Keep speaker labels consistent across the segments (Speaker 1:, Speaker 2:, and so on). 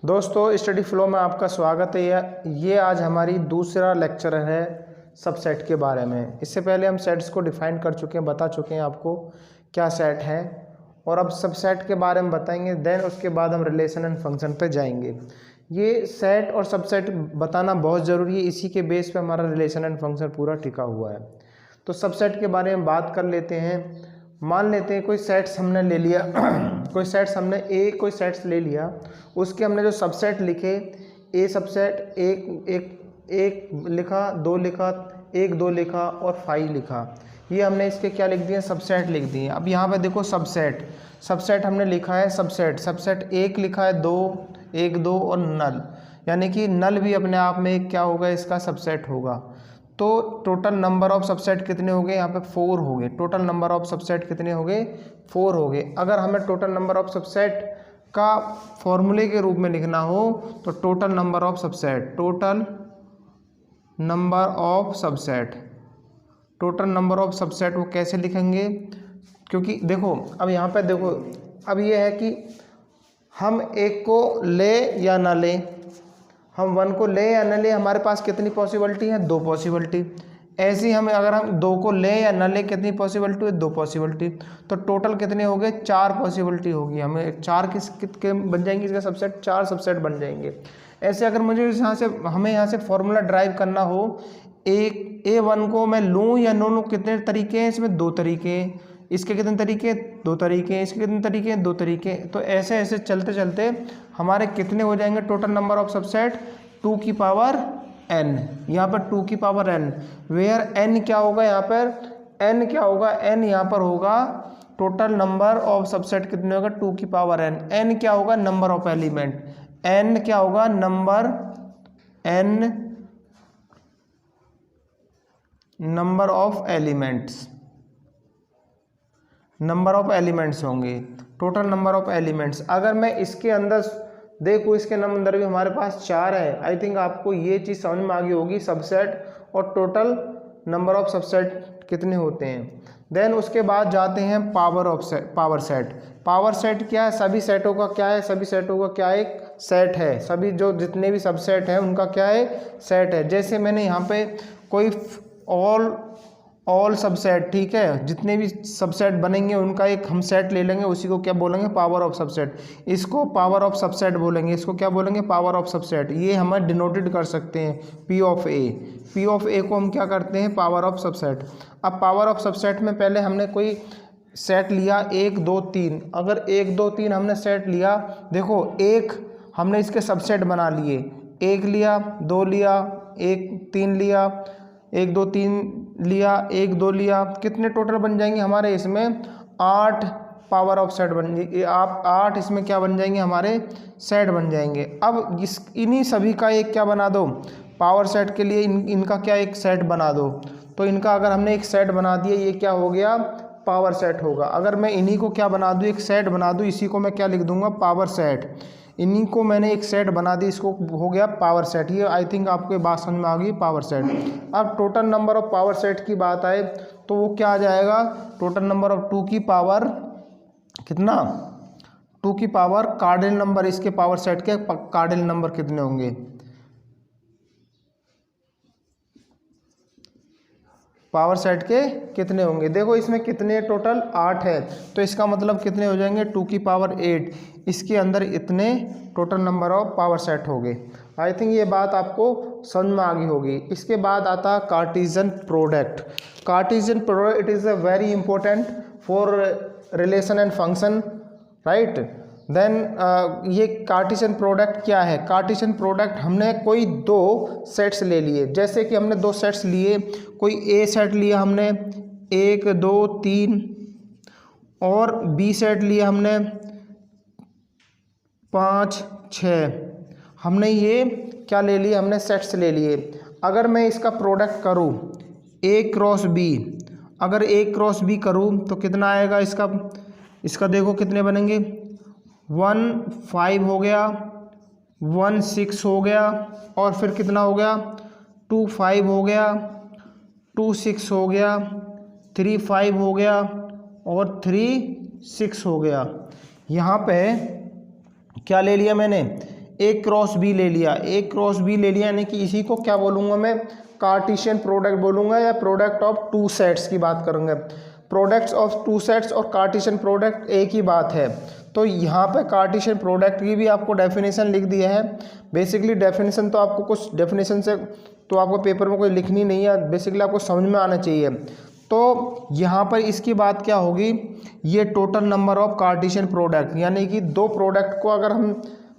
Speaker 1: दोस्तों, steady flow में आपका स्वागत है। ये आज हमारी दूसरा लेक्चर है सबसेट के बारे में। इससे पहले हम सेट्स को डिफाइन कर चुके हैं, बता चुके हैं आपको क्या सेट है, और अब सबसेट के बारे में बताएंगे। देन उसके बाद हम रिलेशन एंड फंक्शन पे जाएंगे। ये सेट और सबसेट बताना बहुत ज़रूरी है, इसी के बेस पे हमारा रिलेशन एंड फंक्शन पूरा टिका हुआ है। तो सबसेट के बारे में बात कर लेते हैं। मान लेते हैं कोई सेट्स हमने ले लिया कोई सेट्स ले लिया, उसके हमने जो सबसेट लिखे, ए सबसेट एक लिखा, दो लिखा, एक दो लिखा और 5 लिखा। ये हमने इसके क्या लिख दिए, सबसेट लिख दिए। अब यहाँ पे देखो सबसेट हमने लिखा है सबसेट एक लिखा है, एक दो और नल, यानी कि नल भी अपने आप में एक क्या होगा, इसका सबसेट होगा। तो टोटल नंबर ऑफ सबसेट कितने हो गए, यहाँ पे 4 हो गए। टोटल नंबर ऑफ सबसेट कितने हो गए, 4 हो गए। अगर हमें टोटल नंबर ऑफ सबसेट का फॉर्मूले के रूप में लिखना हो तो टोटल नंबर ऑफ सबसेट वो कैसे लिखेंगे, क्योंकि देखो अब यहाँ पे देखो, अब ये है कि हम एक को ले या ना ले, हम 1 को ले या न ले, हमारे पास कितनी पॉसिबिलिटी है, 2 पॉसिबिलिटी। ऐसे ही हमें अगर हम 2 को ले या न ले, कितनी पॉसिबिलिटी है, 2 पॉसिबिलिटी। तो टोटल कितने हो गए, 4 पॉसिबिलिटी होगी। हमें 4 कितने बन जाएंगे, इसका सबसेट 4 सबसेट बन जाएंगे। ऐसे अगर मुझे हमें यहाँ से फॉर्मूला ड्राइव करना हो, एक A1 को मैं लूँ या नो लूँ, कितने तरीके हैं इसमें, 2 तरीके हैं। इसके कितने तरीके, 2 तरीके हैं। इसके कितने तरीके हैं, 2 तरीके। तो ऐसे ऐसे चलते चलते हमारे कितने हो जाएंगे टोटल नंबर ऑफ सबसेट, 2 की पावर n। यहाँ पर 2 की पावर n, वेयर n क्या होगा, यहाँ पर n क्या होगा, n यहाँ पर होगा टोटल नंबर ऑफ सबसेट कितने होगा, 2 की पावर n। n क्या होगा, नंबर ऑफ एलिमेंट। n क्या होगा, नंबर ऑफ एलिमेंट्स होंगे, टोटल नंबर ऑफ एलिमेंट्स। अगर मैं इसके अंदर देखो, इसके अंदर भी हमारे पास 4 है। आई थिंक आपको ये चीज़ समझ में आ गई होगी, सबसेट और टोटल नंबर ऑफ सबसेट कितने होते हैं। देन उसके बाद जाते हैं पावर सेट क्या है, सभी सेटों का क्या है, सभी सेटों का क्या एक सेट है। सभी जो जितने भी सबसेट हैं उनका क्या है, सेट है। जैसे मैंने यहाँ पे कोई ऑल सबसेट, ठीक है, जितने भी सबसेट बनेंगे उनका एक हम सेट ले लेंगे, उसी को क्या बोलेंगे, पावर ऑफ सबसेट। इसको पावर ऑफ सबसेट बोलेंगे, इसको क्या बोलेंगे, पावर ऑफ सबसेट। ये हम डिनोटेड कर सकते हैं P ऑफ A को हम क्या करते हैं, पावर ऑफ सबसेट। अब पावर ऑफ सबसेट में पहले हमने कोई सेट लिया, 1 2 3। अगर 1 2 3 हमने सेट लिया, देखो एक हमने इसके सबसेट बना लिए, 1 लिया, 2 लिया, 3 लिया, 1 2 3 लिया, 1 2 लिया, कितने टोटल बन जाएंगे हमारे इसमें, 8 पावर ऑफ सेट बन जाएंगे। आप 8 इसमें क्या बन जाएंगे, हमारे सेट बन जाएंगे। अब इन्हीं सभी का एक क्या बना दो, पावर सेट के लिए इनका क्या एक सेट बना दो। तो इनका अगर हमने एक सेट बना दिया, ये क्या हो गया, पावर सेट होगा। अगर मैं इन्हीं को क्या बना दूँ, एक सेट बना दूँ, इसी को मैं क्या लिख दूंगा, पावर सेट। इन्हीं को मैंने एक सेट बना दी, इसको हो गया पावर सेट। ये आई थिंक आपको बात समझ में आ गई, पावर सेट। अब total number of power set की बात आए तो वो क्या आ जाएगा, टोटल नंबर ऑफ 2 की पावर कितना, 2 की पावर कार्डिनल नंबर। इसके पावर सेट के कार्डिनल नंबर कितने होंगे, पावर सेट के कितने होंगे। देखो इसमें कितने टोटल 8 है, तो इसका मतलब कितने हो जाएंगे, 2 की पावर 8। इसके अंदर इतने total number of power set हो गए। आई थिंक ये बात आपको समझ में आ गई होगी। इसके बाद आता है Cartesian product. It is a very important for relation and function, right. Then ये कार्टेशियन प्रोडक्ट क्या है, कार्टेशियन प्रोडक्ट हमने कोई 2 सेट्स ले लिए। जैसे कि हमने 2 सेट्स लिए, कोई A सेट लिया हमने 1 2 3, और B सेट लिया हमने 5 6। हमने ये क्या ले लिए, हमने सेट्स ले लिए। अगर मैं इसका प्रोडक्ट करूँ A क्रॉस B, अगर A क्रॉस B करूँ तो कितना आएगा इसका देखो कितने बनेंगे, 1 5 हो गया, 1 6 हो गया, और फिर कितना हो गया, 2 5 हो गया, 2 6 हो गया, 3 5 हो गया, और 3 6 हो गया। यहाँ पे क्या ले लिया मैंने, ए क्रॉस बी ले लिया, ए क्रॉस बी ले लिया, यानी कि इसी को क्या बोलूँगा मैं, कार्टेशियन प्रोडक्ट बोलूँगा या प्रोडक्ट ऑफ टू सेट्स की बात करूँगा। प्रोडक्ट्स ऑफ टू सेट्स और कार्टेशियन प्रोडक्ट एक ही बात है। तो यहाँ पे कार्टेशियन प्रोडक्ट की भी आपको डेफिनेशन लिख दिया है। बेसिकली डेफिनेशन तो आपको कुछ डेफिनेशन से तो आपको पेपर में कोई लिखनी नहीं है, बेसिकली आपको समझ में आना चाहिए। तो यहाँ पर इसकी बात क्या होगी, ये total number of Cartesian product, यानी कि दो प्रोडक्ट को अगर हम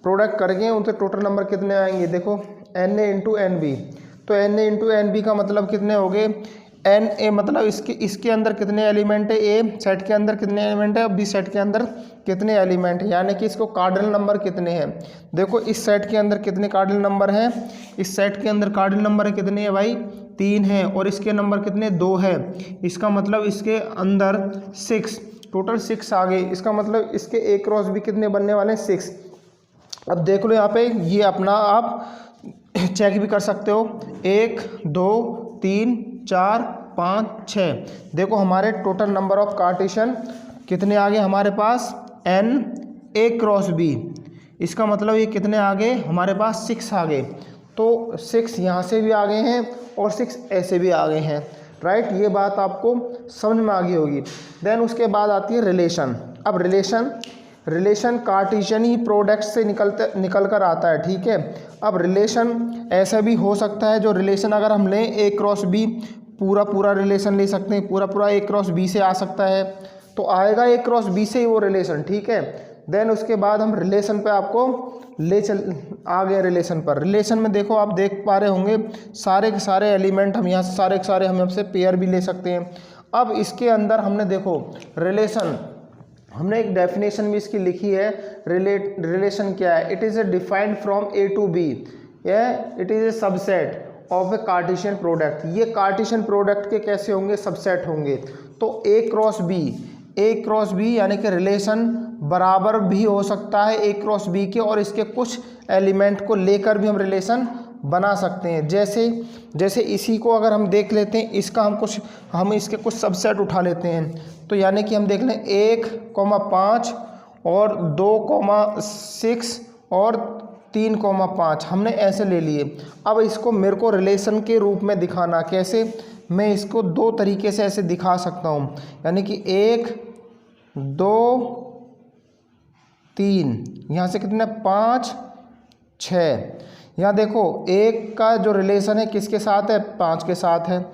Speaker 1: प्रोडक्ट करेंगे उनसे टोटल नंबर कितने आएंगे, देखो N A into N B. तो N A into N B का मतलब कितने हो गए, एन ए मतलब इसके अंदर कितने एलिमेंट है, ए सेट के अंदर कितने एलिमेंट है, बी सेट के अंदर कितने एलिमेंट है, यानी कि इसको कार्डिनल नंबर कितने हैं। देखो इस सेट के अंदर कितने कार्डिनल नंबर हैं, इस सेट के अंदर कार्डिनल नंबर कितने हैं भाई, 3 हैं, और इसके नंबर कितने, 2 है। इसका मतलब इसके अंदर 6, टोटल 6 आ गए। इसका मतलब इसके ए क्रॉस बी कितने बनने वाले हैं, 6। अब देख लो यहाँ पे, ये अपना आप चेक भी कर सकते हो, 1 2 3 4 5 6। देखो हमारे टोटल नंबर ऑफ कार्टेशियन कितने आ गए हमारे पास, एन ए क्रॉस बी। इसका मतलब ये कितने आ गए हमारे पास, 6 आ गए। तो 6 यहाँ से भी आ गए हैं और 6 ऐसे भी आ गए हैं, राइट। ये बात आपको समझ में आ गई होगी। देन उसके बाद आती है रिलेशन। अब रिलेशन कार्टेशियन ही प्रोडक्ट से निकल कर आता है, ठीक है। अब रिलेशन ऐसा भी हो सकता है, जो रिलेशन अगर हम लें ए क्रॉस बी, पूरा रिलेशन ले सकते हैं, पूरा ए क्रॉस बी से आ सकता है, तो आएगा ए क्रॉस बी से ही वो रिलेशन, ठीक है। देन उसके बाद हम रिलेशन पे आपको आ गए रिलेशन पर। रिलेशन में देखो आप देख पा रहे होंगे सारे के सारे एलिमेंट हम यहाँ से सारे के सारे हम यहाँ से पेयर भी ले सकते हैं। अब इसके अंदर हमने देखो रिलेशन, हमने एक डेफिनेशन भी इसकी लिखी है। रिलेशन क्या है, it is a defined from A to B, it is a subset of a Cartesian product. ये कार्टेशियन प्रोडक्ट के कैसे होंगे, सबसेट होंगे। तो ए क्रॉस बी यानी कि रिलेशन बराबर भी हो सकता है ए क्रॉस बी के, और इसके कुछ एलिमेंट को लेकर भी हम रिलेशन बना सकते हैं। जैसे इसी को अगर हम देख लेते हैं, इसका हम इसके कुछ सबसेट उठा लेते हैं। तो यानी कि हम देख लें 1,5 और 2,6 और 3,5 हमने ऐसे ले लिए। अब इसको मेरे को रिलेशन के रूप में दिखाना, कैसे, मैं इसको 2 तरीके से ऐसे दिखा सकता हूँ, यानी कि 1 2 3, यहाँ से कितने 5 6। यहाँ देखो 1 का जो रिलेशन है किसके साथ है, 5 के साथ है।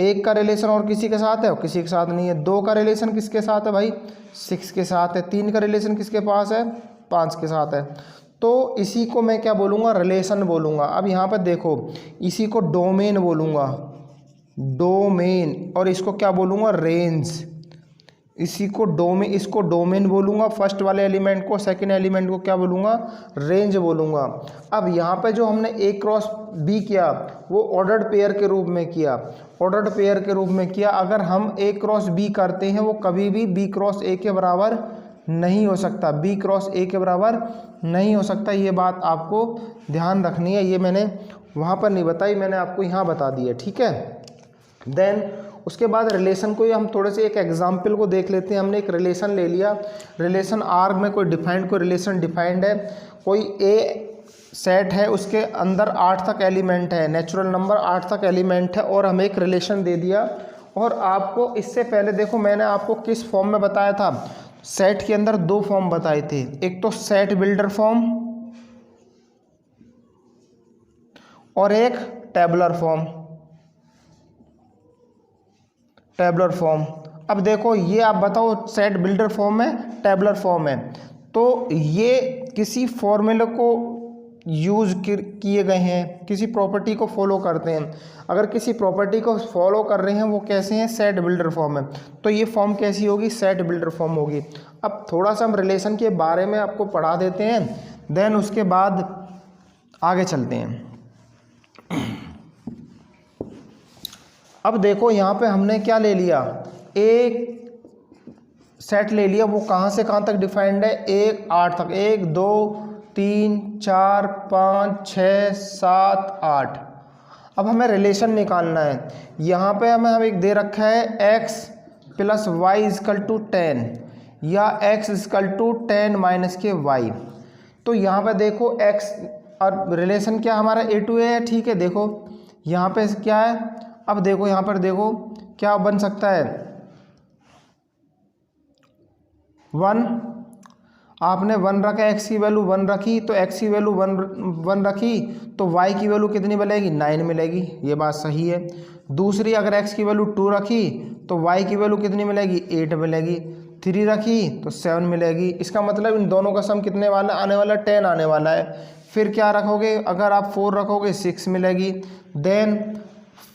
Speaker 1: 1 का रिलेशन और किसी के साथ है, और किसी के साथ नहीं है। 2 का रिलेशन किसके साथ है भाई, 6 के साथ है। 3 का रिलेशन किसके पास है, 5 के साथ है। तो इसी को मैं क्या बोलूँगा, रिलेशन बोलूँगा। अब यहाँ पर देखो इसी को डोमेन बोलूँगा, डोमेन, और इसको क्या बोलूँगा, रेंज। इसको डोमेन बोलूँगा फर्स्ट वाले एलिमेंट को, सेकंड एलिमेंट को क्या बोलूँगा, रेंज बोलूँगा। अब यहाँ पे जो हमने ए क्रॉस बी किया वो ऑर्डर्ड पेयर के रूप में किया, अगर हम ए क्रॉस बी करते हैं वो कभी भी बी क्रॉस ए के बराबर नहीं हो सकता, ये बात आपको ध्यान रखनी है। ये मैंने वहाँ पर नहीं बताई, मैंने आपको यहाँ बता दी है, ठीक है। देन उसके बाद रिलेशन को हम थोड़े से एक एग्जाम्पल को देख लेते हैं। हमने एक रिलेशन ले लिया, रिलेशन आर में कोई रिलेशन डिफाइंड है, कोई ए सेट है, उसके अंदर 8 तक एलिमेंट है, नेचुरल नंबर 8 तक एलिमेंट है, और हमें एक रिलेशन दे दिया। और आपको इससे पहले देखो मैंने आपको किस फॉर्म में बताया था, सेट के अंदर 2 फॉर्म बताए थे, एक तो सेट बिल्डर फॉर्म और एक टेबुलर फॉर्म। अब देखो ये आप बताओ सेट बिल्डर फॉर्म है, टेबुलर फॉर्म है, तो ये किसी फॉर्मूले को यूज़ किए गए हैं, किसी प्रॉपर्टी को फॉलो करते हैं। अगर किसी प्रॉपर्टी को फॉलो कर रहे हैं वो कैसे हैं, सेट बिल्डर फॉर्म है, तो ये फॉर्म कैसी होगी, सेट बिल्डर फॉर्म होगी। अब थोड़ा सा हम रिलेशन के बारे में आपको पढ़ा देते हैं, देन उसके बाद आगे चलते हैं। अब देखो यहाँ पे हमने क्या ले लिया, एक सेट ले लिया, वो कहाँ से कहाँ तक डिफाइंड है, 1 8 तक, 1 2 3 4 5 6 7 8। अब हमें रिलेशन निकालना है। यहाँ पे हमें एक दे रखा है x + y = 10 या x = 10 - y। तो यहाँ पे देखो x और रिलेशन क्या हमारा ए टू ए है, ठीक है। देखो यहाँ पे क्या है, अब देखो यहाँ पर देखो क्या बन सकता है, 1, आपने 1 रखा, x की वैल्यू 1 रखी, तो x की वैल्यू 1 रखी तो y की वैल्यू कितनी मिलेगी, 9 मिलेगी, ये बात सही है। दूसरी, अगर x की वैल्यू 2 रखी तो y की वैल्यू कितनी मिलेगी, 8 मिलेगी। 3 रखी तो 7 मिलेगी। इसका मतलब इन दोनों का सम कितने वाला आने वाला, 10 आने वाला है। फिर क्या रखोगे, अगर आप 4 रखोगे 6 मिलेगी। देन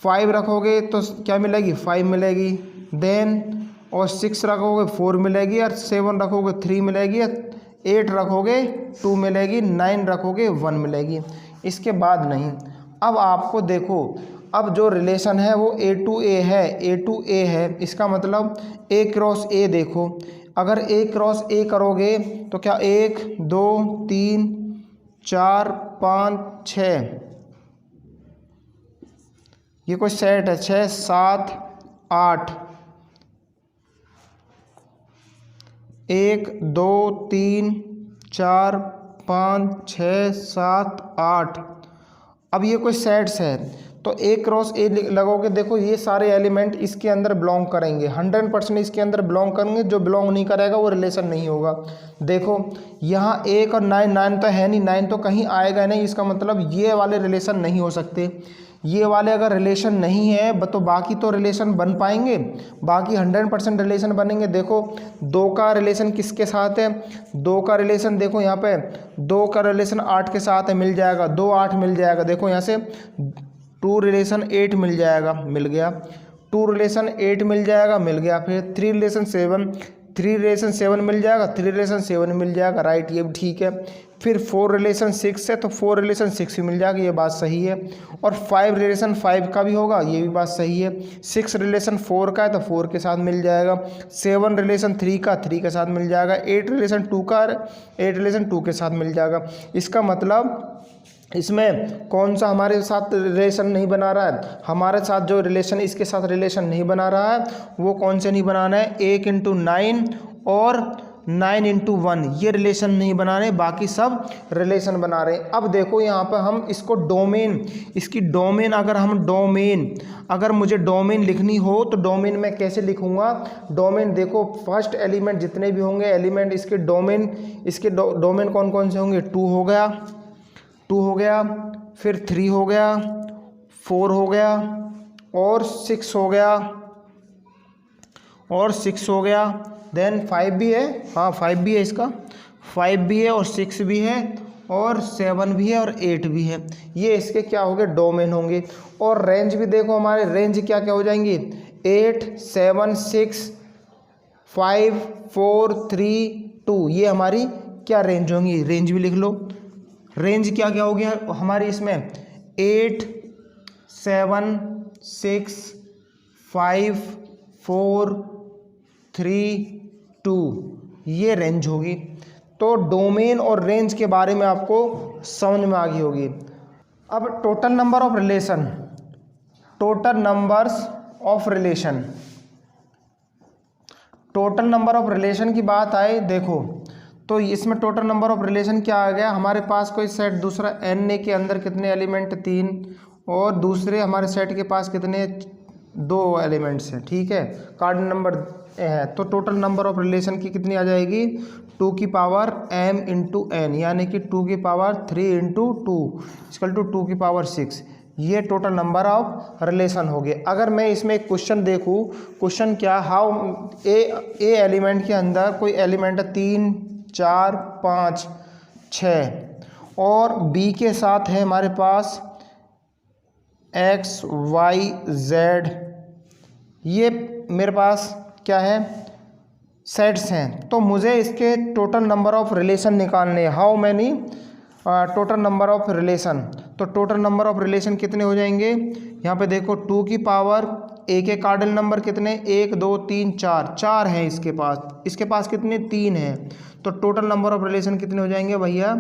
Speaker 1: 5 रखोगे तो क्या मिलेगी, 5 मिलेगी। देन और 6 रखोगे 4 मिलेगी, और 7 रखोगे 3 मिलेगी, 8 रखोगे 2 मिलेगी, 9 रखोगे 1 मिलेगी। इसके बाद नहीं। अब आपको देखो, अब जो रिलेशन है वो ए टू ए है, ए टू ए है। इसका मतलब ए क्रॉस ए देखो, अगर ए क्रॉस ए करोगे तो क्या 1 2 3 4 5 6, ये कोई सेट है, 6 7 8, 1 2 3 4 5 6 7 8। अब ये कोई सेट्स है, तो ए क्रॉस ए लगोगे, देखो ये सारे एलिमेंट इसके अंदर बिलोंग करेंगे, 100% इसके अंदर बिलोंग करेंगे। जो बिलोंग नहीं करेगा वो रिलेशन नहीं होगा। देखो यहाँ 1 और 9, 9 तो है नहीं, 9 तो कहीं आएगा नहीं। इसका मतलब ये वाले रिलेशन नहीं हो सकते। ये वाले अगर रिलेशन नहीं है तो बाकी तो रिलेशन बन पाएंगे, बाकी 100% रिलेशन बनेंगे। देखो 2 का रिलेशन किसके साथ है, 2 का रिलेशन देखो यहाँ पे 2 का रिलेशन 8 के साथ है, मिल जाएगा, 2 8 मिल जाएगा। देखो यहाँ से 2 रिलेशन 8 मिल जाएगा, मिल गया। 2 रिलेशन 8 मिल जाएगा, मिल गया। फिर 3 रिलेशन 7, 3 रिलेशन 7 मिल जाएगा, 3 रिलेशन 7 मिल जाएगा, राइट, ये भी ठीक है। फिर 4 रिलेशन 6 है तो 4 रिलेशन 6 भी मिल जाएगा, ये बात सही है। और 5 रिलेशन 5 का भी होगा, ये भी बात सही है। 6 रिलेशन 4 का है तो 4 के साथ मिल जाएगा। 7 रिलेशन 3 का 3 के साथ मिल जाएगा। 8 रिलेशन 2 का 8 रिलेशन 2 के साथ मिल जाएगा। इसका मतलब इसमें कौन सा हमारे साथ रिलेशन नहीं बना रहा है, हमारे साथ जो रिलेशन इसके साथ रिलेशन नहीं बना रहा है वो कौन से नहीं बनाना है, 1 × 9 और 9 × 1, ये रिलेशन नहीं बना रहे, बाकी सब रिलेशन बना रहे हैं। अब देखो यहाँ पर हम इसको डोमेन, इसकी डोमेन, अगर मुझे डोमेन लिखनी हो तो डोमेन में कैसे लिखूँगा। डोमेन देखो, फर्स्ट एलिमेंट जितने भी होंगे एलिमेंट इसके डोमेन कौन कौन से होंगे, 2 हो गया, फिर 3 हो गया, 4 हो गया और 6 हो गया, देन 5 भी है, हाँ 5 भी है, इसका 5 भी है और 6 भी है और 7 भी है और 8 भी है। ये इसके क्या होंगे, डोमेन होंगे। और रेंज भी देखो, हमारे रेंज क्या क्या हो जाएंगी, 8 7 6 5 4 3 2, ये हमारी क्या रेंज होंगी, रेंज भी लिख लो। रेंज क्या क्या हो गया हमारी इसमें, 8 7 6 5 4 3 2, ये रेंज होगी। तो डोमेन और रेंज के बारे में आपको समझ में आ गई होगी। अब total number of relation, total numbers of relation, total number of relation की बात आए, देखो तो इसमें टोटल नंबर ऑफ रिलेशन क्या आ गया, हमारे पास कोई सेट दूसरा एन के अंदर कितने एलिमेंट, 3, और दूसरे हमारे सेट के पास कितने, 2 एलिमेंट्स हैं, ठीक है, कार्ड नंबर है। तो टोटल नंबर ऑफ रिलेशन की कितनी आ जाएगी, 2 की पावर m × n, यानी कि 2 की पावर 3 × 2 = 2 की पावर 6, ये टोटल नंबर ऑफ रिलेशन हो गए। अगर मैं इसमें एक क्वेश्चन देखूँ, क्वेश्चन क्या, हाउ ए एलिमेंट के अंदर कोई एलिमेंट 3 4 5 6 और बी के साथ है हमारे पास x y z, ये मेरे पास क्या है, सेट्स हैं। तो मुझे इसके टोटल नंबर ऑफ रिलेशन निकालने, how many total number of relation. तो टोटल नंबर ऑफ रिलेशन कितने हो जाएंगे, यहाँ पे देखो 2 की पावर ए के कार्डिनल नंबर कितने, 1 2 3 4 हैं इसके पास कितने, 3 हैं। तो टोटल नंबर ऑफ रिलेशन कितने हो जाएंगे भैया,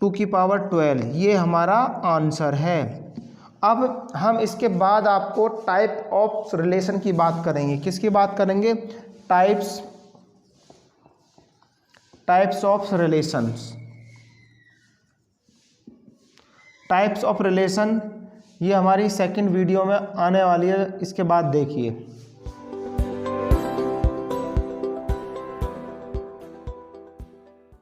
Speaker 1: 2 की पावर 12, ये हमारा आंसर है। अब हम इसके बाद आपको टाइप ऑफ रिलेशन की बात करेंगे, किसकी बात करेंगे, types of relations. Types of relation ये हमारी सेकंड वीडियो में आने वाली है, इसके बाद देखिए।